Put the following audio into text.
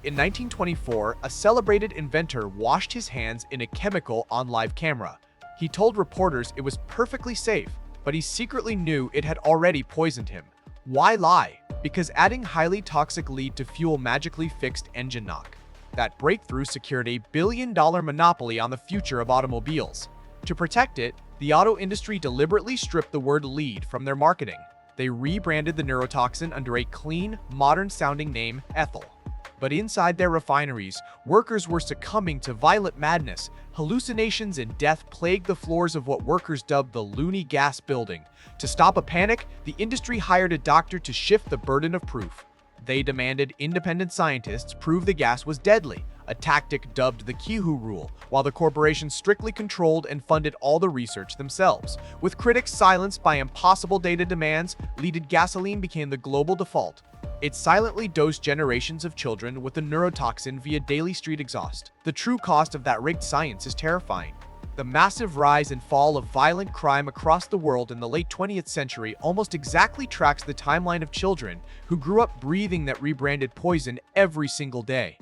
In 1924, a celebrated inventor washed his hands in a chemical on live camera. He told reporters it was perfectly safe, but he secretly knew it had already poisoned him. Why lie? Because adding highly toxic lead to fuel magically fixed engine knock. That breakthrough secured a billion-dollar monopoly on the future of automobiles. To protect it, the auto industry deliberately stripped the word lead from their marketing. They rebranded the neurotoxin under a clean, modern-sounding name, Ethyl. But inside their refineries, workers were succumbing to violent madness. Hallucinations and death plagued the floors of what workers dubbed the loony gas building. To stop a panic, the industry hired a doctor to shift the burden of proof. They demanded independent scientists prove the gas was deadly, a tactic dubbed the Kihu rule, while the corporation strictly controlled and funded all the research themselves. With critics silenced by impossible data demands, leaded gasoline became the global default. It silently dosed generations of children with the neurotoxin via daily street exhaust. The true cost of that rigged science is terrifying. The massive rise and fall of violent crime across the world in the late 20th century almost exactly tracks the timeline of children who grew up breathing that rebranded poison every single day.